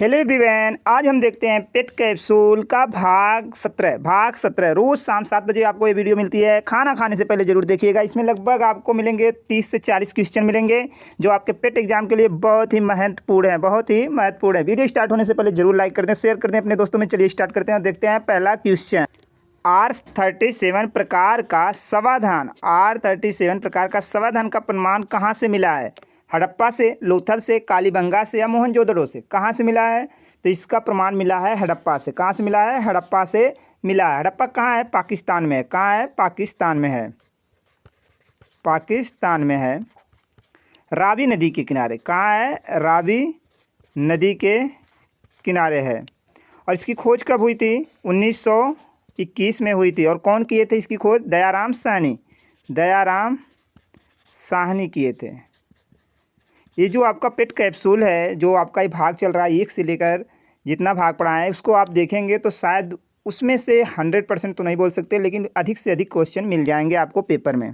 Hello everyone, आज हम देखते हैं पेट कैप्सूल का भाग 17 रोज़ शाम 7 बजे आपको ये वीडियो मिलती है। खाना खाने से पहले ज़रूर देखिएगा। इसमें लगभग आपको मिलेंगे 30 से 40 क्वेश्चन मिलेंगे जो आपके पेट एग्जाम के लिए बहुत ही महत्वपूर्ण है। वीडियो स्टार्ट होने से पहले जरूर लाइक कर दें, शेयर कर दें अपने दोस्तों में। चलिए स्टार्ट करते हैं और देखते हैं पहला क्वेश्चन। R37 प्रकार का समाधान का प्रमाण कहाँ से मिला है? हड़प्पा से, लोथल से, कालीबंगा से या मोहनजोदड़ो से? कहाँ से मिला है? तो इसका प्रमाण मिला है हड़प्पा से। कहाँ से मिला है? हड़प्पा से मिला है। हड़प्पा कहाँ है? पाकिस्तान में है। कहाँ है? पाकिस्तान में है। रावी नदी के किनारे। कहाँ है? रावी नदी के किनारे है। और इसकी खोज कब हुई थी? 1921 में हुई थी। और कौन किए थे इसकी खोज? दयाराम साहनी किए थे। ये जो आपका पेट कैप्सूल है, जो आपका ये भाग चल रहा है, 1 से लेकर जितना भाग पढ़ा है उसको आप देखेंगे तो शायद उसमें से 100% तो नहीं बोल सकते, लेकिन अधिक से अधिक क्वेश्चन मिल जाएंगे आपको पेपर में।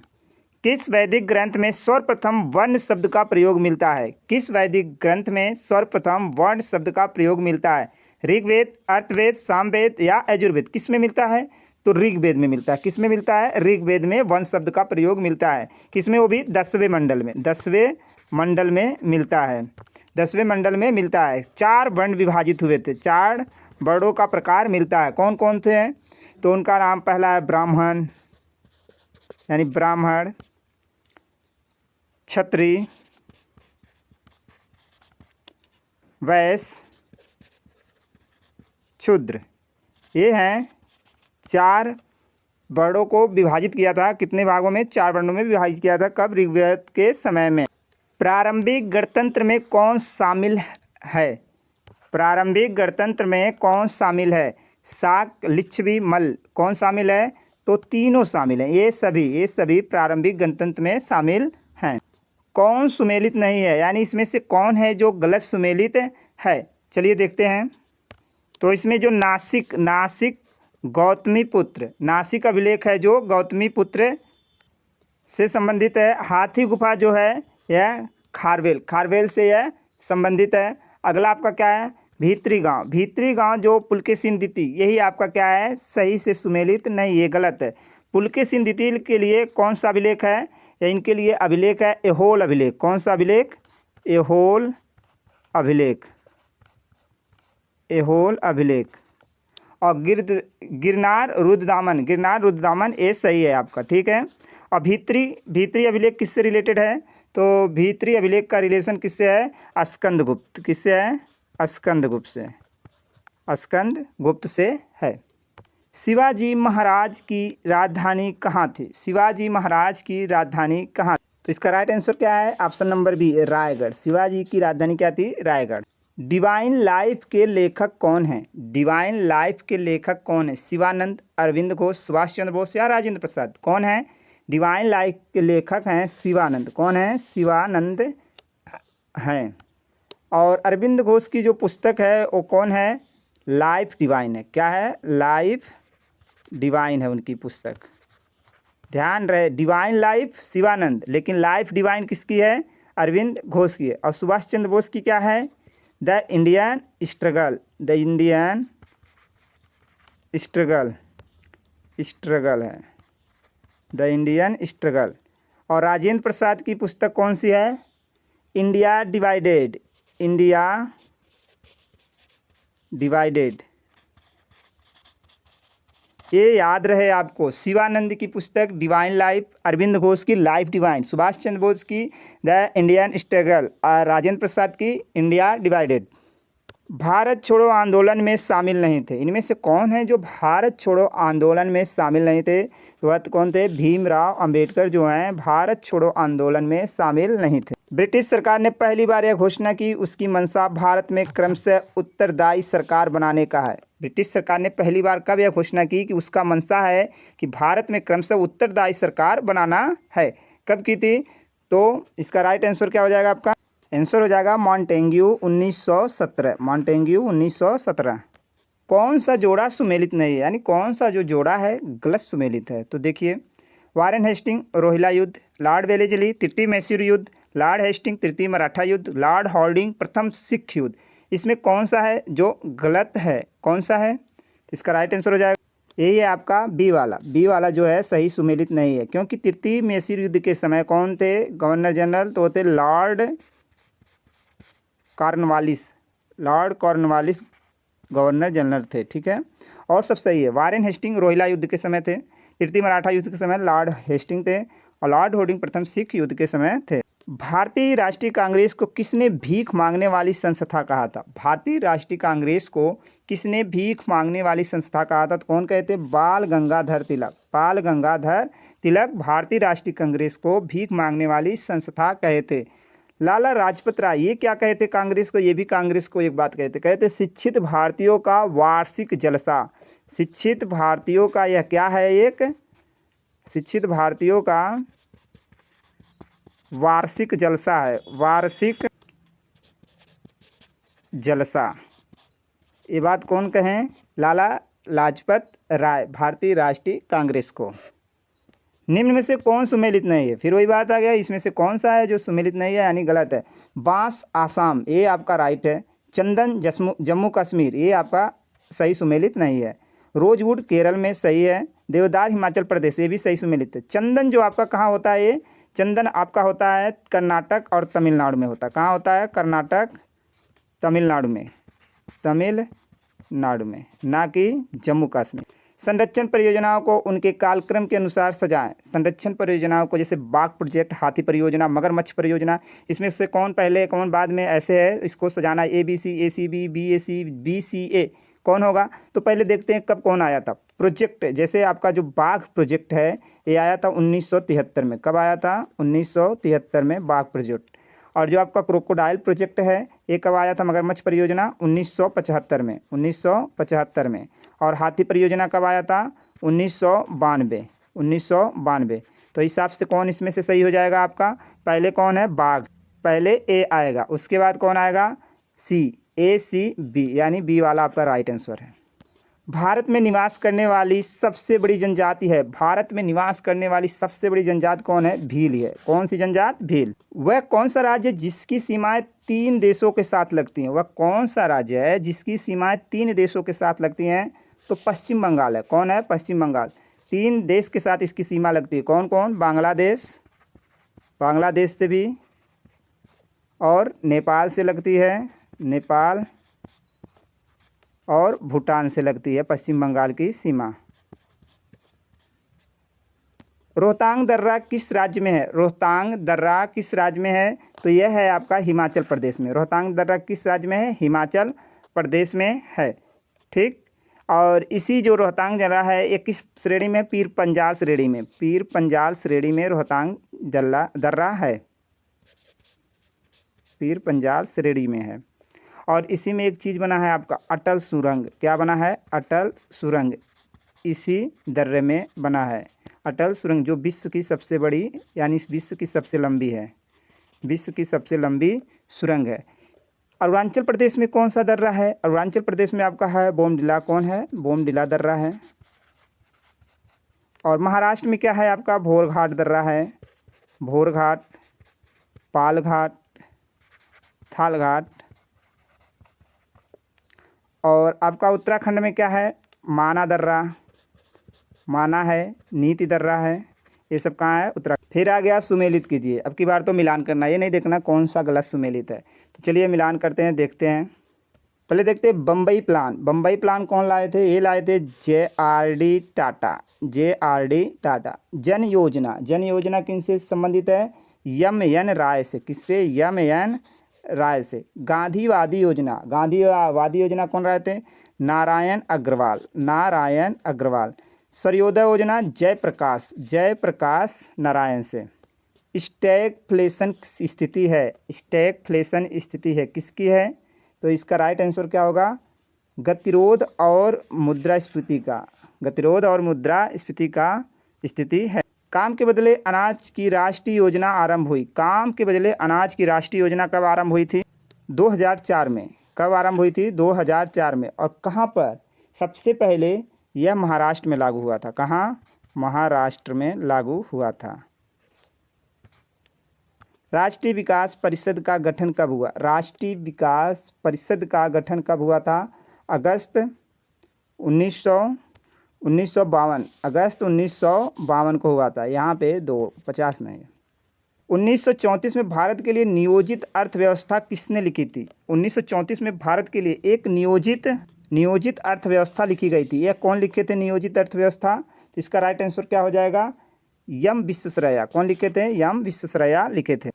किस वैदिक ग्रंथ में सर्वप्रथम वर्ण शब्द का प्रयोग मिलता है? किस वैदिक ग्रंथ में सर्वप्रथम वर्ण शब्द का प्रयोग मिलता है? ऋग्वेद, अर्थवेद, सामवेद या यजुर्वेद? किस में मिलता है? तो ऋग्वेद में मिलता है। किस में मिलता है? ऋग्वेद में वर्ण शब्द का प्रयोग मिलता है। किस में? वो भी 10वें मंडल में। 10वें मंडल में मिलता है। 10वें मंडल में मिलता है। 4 वर्ण विभाजित हुए थे। 4 वर्णों का प्रकार मिलता है। कौन कौन से हैं? तो उनका नाम पहला है ब्राह्मण, यानी ब्राह्मण, क्षत्रिय, वैश्य, शूद्र। ये हैं 4 वर्णों को विभाजित किया था। कितने भागों में? 4 वर्णों में विभाजित किया था। कब? ऋग्वेद के समय में। प्रारंभिक गणतंत्र में कौन शामिल है? प्रारंभिक गणतंत्र में कौन शामिल है? शाक, लिच्छवी, मल्ल। कौन शामिल है? तो तीनों शामिल हैं। ये सभी प्रारंभिक गणतंत्र में शामिल हैं। कौन सुमेलित नहीं है? यानी इसमें से कौन है जो गलत सुमेलित है? चलिए देखते हैं। तो इसमें जो नासिक गौतमीपुत्र, नासिक अभिलेख है जो गौतमीपुत्र से संबंधित है। हाथी गुफा जो है यह खारवेल से यह संबंधित है। अगला आपका क्या है? भीतरी गांव जो पुलकेशिन द्वितीय, यही आपका क्या है? सही से सुमेलित नहीं, ये गलत है। पुलकेशिन द्वितीय के लिए कौन सा अभिलेख है? या इनके लिए अभिलेख है एहोल अभिलेख। कौन सा अभिलेख? एहोल अभिलेख। और गिरनार रुद्रदामन ये सही है आपका, ठीक है। और भीतरी अभिलेख किससे रिलेटेड है? तो भीतरी अभिलेख का रिलेशन किससे है? स्कंदगुप्त। किससे है? स्कंदगुप्त से है। शिवाजी महाराज की राजधानी कहाँ थी? तो इसका राइट आंसर क्या है? Option number B, Raigad. Shivaji की राजधानी क्या थी? रायगढ़। डिवाइन लाइफ के लेखक कौन है? शिवानंद, अरविंद घोष, सुभाष चंद्र बोस या राजेंद्र प्रसाद? कौन है? डिवाइन लाइफ के लेखक हैं शिवानंद। कौन है? शिवानंद हैं। और अरविंद घोष की जो पुस्तक है वो कौन है? लाइफ डिवाइन है। क्या है? लाइफ डिवाइन है उनकी पुस्तक। ध्यान रहे, डिवाइन लाइफ शिवानंद, लेकिन लाइफ डिवाइन किसकी है? अरविंद घोष की है। और सुभाष चंद्र बोस की क्या है? The Indian struggle. और राजेंद्र प्रसाद की पुस्तक कौन सी है? India divided. ये याद रहे आपको। शिवानंद की पुस्तक डिवाइन लाइफ, अरविंद घोष की लाइफ डिवाइन, सुभाष चंद्र बोस की द इंडियन स्ट्रगल और राजेंद्र प्रसाद की इंडिया डिवाइडेड। भारत छोड़ो आंदोलन में शामिल नहीं थे। इनमें से कौन है जो भारत छोड़ो आंदोलन में शामिल नहीं थे? तो वह कौन थे? भीमराव अंबेडकर जो हैं भारत छोड़ो आंदोलन में शामिल नहीं थे। ब्रिटिश सरकार ने पहली बार यह घोषणा की उसकी मंशा भारत में क्रमशः उत्तरदायी सरकार बनाने का है। ब्रिटिश सरकार ने पहली बार कब यह घोषणा की कि उसका मंशा है कि भारत में क्रमशः उत्तरदायी सरकार बनाना है? कब की थी? तो इसका राइट आंसर क्या हो जाएगा आपका? आंसर हो जाएगा मॉन्टेग्यू 1917। कौन सा जोड़ा सुमेलित नहीं है? यानी कौन सा जो जोड़ा है गलत सुमेलित है? तो देखिए, वारेन हेस्टिंग रोहिला युद्ध, लॉर्ड वेलेस्ली तृतीय मैसूर युद्ध, लॉर्ड हेस्टिंग तृतीय मराठा युद्ध, लॉर्ड हॉर्डिंग प्रथम सिख युद्ध। इसमें कौन सा है जो गलत है, कौन सा है? इसका राइट आंसर हो जाएगा यही है आपका बी वाला। बी वाला जो है सही सुमेलित नहीं है, क्योंकि तृतीय मैसूर युद्ध के समय कौन थे गवर्नर जनरल? तो थे Lord Cornwallis. Lord Cornwallis governor general थे, ठीक है। और सब सही है। वारेन हेस्टिंग रोहिला युद्ध के समय थे। तृतीय मराठा युद्ध के समय लॉर्ड हेस्टिंग थे। और लॉर्ड होर्डिंग प्रथम सिख युद्ध के समय थे। भारतीय राष्ट्रीय कांग्रेस को किसने भीख मांगने वाली संस्था कहा था? भारतीय राष्ट्रीय कांग्रेस को किसने भीख मांगने वाली संस्था कहा था? तो कौन कहते? बाल गंगाधर तिलक। बाल गंगाधर तिलक भारतीय राष्ट्रीय कांग्रेस को भीख मांगने वाली संस्था कहे थे। लाला लाजपत राय ये क्या कहते कांग्रेस को? ये भी कांग्रेस को एक बात कहते शिक्षित भारतीयों का वार्षिक जलसा। शिक्षित भारतीयों का यह क्या है? एक शिक्षित भारतीयों का वार्षिक जलसा है। वार्षिक जलसा। ये बात कौन कहें? लाला लाजपत राय भारतीय राष्ट्रीय कांग्रेस को। निम्न में से कौन सुमेलित नहीं है? फिर वही बात आ गया, इसमें से कौन सा है जो सुमेलित नहीं है यानी गलत है? बांस आसाम, ये आपका राइट है। चंदन जम्मू कश्मीर, ये आपका सही सुमेलित नहीं है। रोजवुड केरल में सही है। देवदार हिमाचल प्रदेश, ये भी सही सुमेलित है। चंदन जो आपका कहाँ होता है? ये चंदन आपका होता है कर्नाटक और तमिलनाडु में होता है। कहाँ होता है? कर्नाटक तमिलनाडु में, तमिलनाडु में, ना कि जम्मू कश्मीर। संरक्षण परियोजनाओं को उनके कालक्रम के अनुसार सजाएं। संरक्षण परियोजनाओं को जैसे बाघ प्रोजेक्ट, हाथी परियोजना, मगरमच्छ परियोजना, इसमें से कौन पहले कौन बाद में ऐसे है इसको सजाना? ABC, ACB, BAC, BCA कौन होगा? तो पहले देखते हैं कब कौन आया था प्रोजेक्ट। जैसे आपका जो बाघ प्रोजेक्ट है ये आया था 1973 में। कब आया था? 1973 में बाघ प्रोजेक्ट। और जो आपका क्रोकोडाइल प्रोजेक्ट है ये कब आया था? मगरमच्छ परियोजना 1975 में, 1975 में। और हाथी परियोजना कब आया था? 1992, 1992। तो हिसाब से कौन इसमें से सही हो जाएगा आपका? पहले कौन है? बाघ, पहले ए आएगा, उसके बाद कौन आएगा? सी, ACB यानी बी वाला आपका राइट आंसर है। भारत में निवास करने वाली सबसे बड़ी जनजाति है। भारत में निवास करने वाली सबसे बड़ी जनजाति कौन है? भील है। कौन सी जनजाति? भील। वह कौन सा राज्य है जिसकी सीमाएं 3 देशों के साथ लगती हैं? वह कौन सा राज्य है जिसकी सीमाएं 3 देशों के साथ लगती हैं? तो पश्चिम बंगाल है। कौन है? पश्चिम बंगाल। 3 देश के साथ इसकी सीमा लगती है। कौन कौन? बांग्लादेश, बांग्लादेश से भी, और नेपाल से लगती है, नेपाल, और भूटान से लगती है पश्चिम बंगाल की सीमा। रोहतांग दर्रा किस राज्य में है? रोहतांग दर्रा किस राज्य में है? तो यह है आपका हिमाचल प्रदेश में। रोहतांग दर्रा किस राज्य में है? हिमाचल प्रदेश में है, ठीक। और इसी जो रोहतांग दर्रा है ये किस श्रेणी में? पीर पंजाल श्रेणी में। पीर पंजाल श्रेणी में रोहतांग दर्रा है, पीर पंजाल श्रेणी में है। और इसी में एक चीज़ बना है आपका अटल सुरंग। क्या बना है? अटल सुरंग इसी दर्रे में बना है। अटल सुरंग जो विश्व की सबसे बड़ी यानी विश्व की सबसे लंबी है, विश्व की सबसे लंबी सुरंग है। अरुणाचल प्रदेश में कौन सा दर्रा है? अरुणाचल प्रदेश में आपका है बोमडिला। कौन है? बोमडिला दर्रा है। और महाराष्ट्र में क्या है आपका? भोरघाट दर्रा है। भोरघाट, पालघाट, थालघाट। और आपका उत्तराखंड में क्या है? माना दर्रा, माना है, नीति दर्रा है। ये सब कहाँ है? उत्तराखंड। फिर आ गया सुमेलित कीजिए। अब की बार तो मिलान करना, ये नहीं देखना कौन सा गलत सुमेलित है। तो चलिए मिलान करते हैं, देखते हैं। पहले देखते हैं बम्बई प्लान। बम्बई प्लान कौन लाए थे? ये लाए थे JRD टाटा, JRD टाटा। जन योजना, जन योजना किनसे संबंधित है? MN राय से। किससे? MN राय से। गांधीवादी योजना, गांधीवादी योजना कौन लाए थे? नारायण अग्रवाल, नारायण अग्रवाल। सर्वोदय योजना जयप्रकाश, जयप्रकाश नारायण से। स्टैगफ्लेशन स्थिति है, स्टैगफ्लेशन स्थिति है किसकी है? तो इसका राइट आंसर क्या होगा? गतिरोध और मुद्रास्फीति का, गतिरोध और मुद्रास्फीति का स्थिति है। काम के बदले अनाज की राष्ट्रीय योजना आरंभ हुई। काम के बदले अनाज की राष्ट्रीय योजना कब आरंभ हुई थी? 2004 में। कब आरंभ हुई थी? 2004 में। और कहाँ पर? सबसे पहले यह महाराष्ट्र में लागू हुआ था। कहाँ? महाराष्ट्र में लागू हुआ था। राष्ट्रीय विकास परिषद का गठन कब हुआ? राष्ट्रीय विकास परिषद का गठन कब हुआ था? अगस्त 1952, अगस्त 1952 को हुआ था। यहाँ पे 250 नहीं। 1934 में भारत के लिए नियोजित अर्थव्यवस्था किसने लिखी थी? 1934 में भारत के लिए एक नियोजित अर्थव्यवस्था लिखी गई थी। यह कौन लिखे थे नियोजित अर्थव्यवस्था? तो इसका राइट आंसर क्या हो जाएगा? एम विश्वेश्वरैया। कौन लिखे थे? एम विश्वेश्वरैया लिखे थे।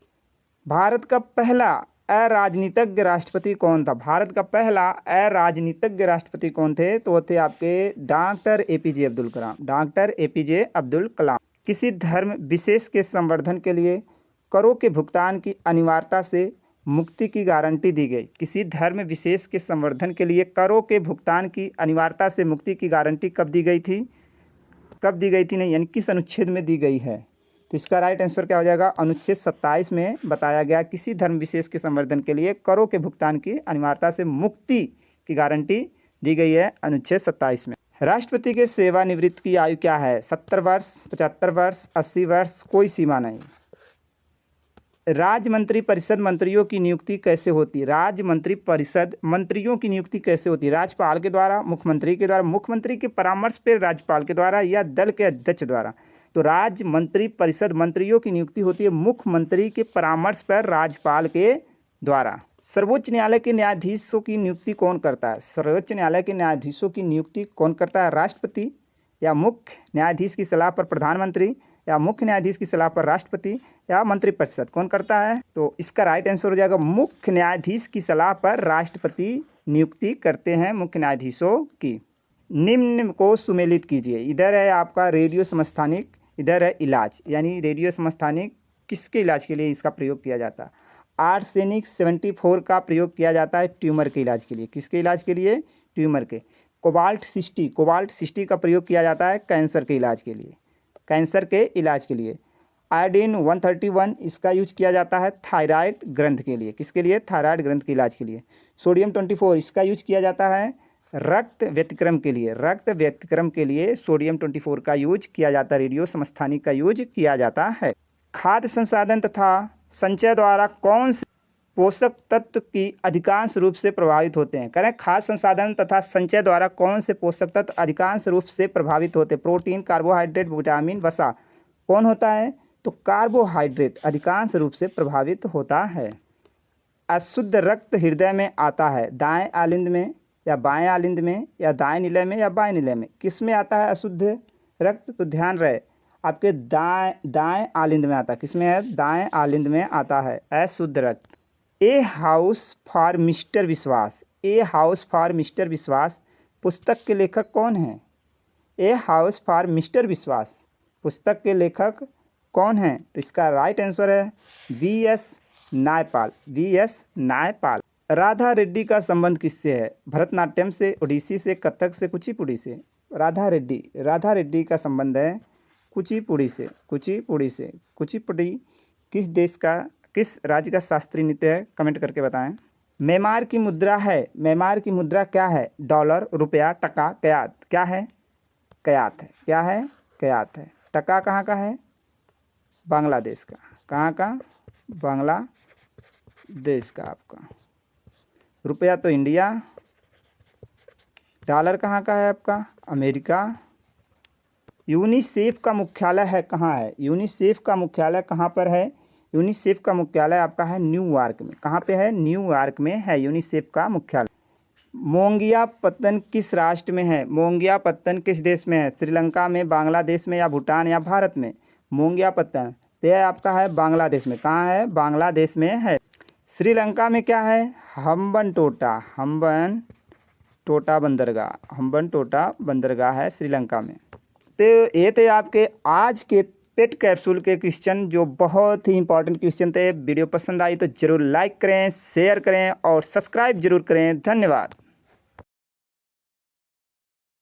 भारत का पहला अराजनीतिज्ञ राष्ट्रपति कौन था? भारत का पहला अराजनीतिज्ञ राष्ट्रपति कौन थे? तो वो थे आपके doctor APJ Abdul Kalam. Doctor APJ Abdul Kalam. किसी धर्म विशेष के संवर्धन के लिए करों के भुगतान की अनिवार्यता से मुक्ति की गारंटी दी गई। किसी धर्म विशेष के संवर्धन के लिए करों के भुगतान की अनिवार्यता से मुक्ति की गारंटी कब दी गई थी? कब दी गई थी नहीं, यानी किस अनुच्छेद में दी गई है? तो इसका राइट आंसर क्या हो जाएगा? अनुच्छेद 27 में बताया गया किसी धर्म विशेष के संवर्धन के लिए करों के भुगतान की अनिवार्यता से मुक्ति की गारंटी दी गई है अनुच्छेद 27 में। राष्ट्रपति के सेवानिवृत्त की आयु क्या है? 70 वर्ष, 75 वर्ष, 80 वर्ष, कोई सीमा नहीं। राज्य मंत्री परिषद मंत्रियों की नियुक्ति कैसे होती है? राज्य मंत्री परिषद मंत्रियों की नियुक्ति कैसे होती है? राज्यपाल के द्वारा, मुख्यमंत्री के द्वारा, मुख्यमंत्री के परामर्श पर राज्यपाल के द्वारा, या दल के अध्यक्ष द्वारा? तो राज्य मंत्री परिषद मंत्रियों की नियुक्ति होती है मुख्यमंत्री के परामर्श पर राज्यपाल के द्वारा। सर्वोच्च न्यायालय के न्यायाधीशों की नियुक्ति कौन करता है? सर्वोच्च न्यायालय के न्यायाधीशों की नियुक्ति कौन करता है? राष्ट्रपति, या मुख्य न्यायाधीश की सलाह पर प्रधानमंत्री, या मुख्य न्यायाधीश की सलाह पर राष्ट्रपति, या मंत्रिपरिषद? कौन करता है? तो इसका राइट आंसर हो जाएगा मुख्य न्यायाधीश की सलाह पर राष्ट्रपति नियुक्ति करते हैं मुख्य न्यायाधीशों की। निम्न को सुमेलित कीजिए। इधर है आपका रेडियो समस्थानिक, इधर है इलाज, यानी रेडियो समस्थानिक किसके इलाज के लिए इसका प्रयोग किया जाता है? आर्सेनिक 74 का प्रयोग किया जाता है ट्यूमर के इलाज के लिए। किसके इलाज के लिए? ट्यूमर के। कोबाल्ट 60 का प्रयोग किया जाता है कैंसर के इलाज के लिए, कैंसर के इलाज के लिए। आयोडीन 131 इसका यूज किया जाता है थायराइड ग्रंथ के लिए। किसके लिए? थायराइड ग्रंथ के इलाज के लिए। सोडियम 24 इसका यूज किया जाता है रक्त व्यतिक्रम के लिए, रक्त व्यतिक्रम के लिए सोडियम 24 का यूज किया जाता है, रेडियो समस्थानिक का यूज किया जाता है। खाद्य संसाधन तथा संचय द्वारा कौन से पोषक तत्व की अधिकांश रूप से प्रभावित होते हैं? करें, खाद्य संसाधन तथा संचय द्वारा कौन से पोषक तत्व अधिकांश रूप से प्रभावित होते हैं? प्रोटीन, कार्बोहाइड्रेट, विटामिन, वसा। कौन होता है? तो कार्बोहाइड्रेट अधिकांश रूप से प्रभावित होता है। अशुद्ध रक्त हृदय में आता है दाएं आलिंद में, या बाएं आलिंद में, या दाएं निलय में, या बाएं निलय में? किस में आता है अशुद्ध रक्त? तो ध्यान रहे आपके दाएं आलिंद में आता है। किस में है? दाएं आलिंद में आता है अशुद्ध रक्त। ए हाउस फॉर मिस्टर विश्वास, ए हाउस फॉर मिस्टर विश्वास पुस्तक के लेखक कौन है? ए हाउस फॉर मिस्टर विश्वास पुस्तक के लेखक कौन है? तो इसका राइट आंसर है VS नायपाल, VS नायपाल। राधा रेड्डी का संबंध किससे है? भरतनाट्यम से, ओडिसी से, कथक से, कुचिपुड़ी से? राधा रेड्डी का संबंध है कुचिपुड़ी से, कुचिपुड़ी से। कुचिपुड़ी किस देश का, किस राज्य का शास्त्रीय नृत्य है? कमेंट करके बताएं। म्यांमार की मुद्रा है, म्यांमार की मुद्रा क्या है? डॉलर, रुपया, टका, कयात? क्या है? कयात है। क्या है? कयात है। टका कहाँ का है? बांग्लादेश का। कहाँ का? बांग्लादेश का आपका। रुपया तो इंडिया। डॉलर कहाँ का है आपका? अमेरिका। यूनिसेफ का मुख्यालय है कहाँ है? यूनिसेफ का मुख्यालय कहाँ पर है? यूनिसेफ का मुख्यालय आपका है न्यूयॉर्क में। कहाँ पे है? न्यूयॉर्क में है यूनिसेफ का मुख्यालय। मोंगियापत्तन किस राष्ट्र में है? मोंगियापत्तन किस देश में है? श्रीलंका में, बांग्लादेश में, या भूटान, या भारत में? मोंगियापत्तन यह आपका है बांग्लादेश में। कहाँ है? बांग्लादेश में है। श्रीलंका में क्या है? हम्बनटोटा, हम्बनटोटा बंदरगाह, हम्बनटोटा बंदरगाह है श्रीलंका में। तो ये थे आपके आज के पेट कैप्सूल के क्वेश्चन, जो बहुत ही इंपॉर्टेंट क्वेश्चन थे। वीडियो पसंद आई तो ज़रूर लाइक करें, शेयर करें और सब्सक्राइब जरूर करें। धन्यवाद।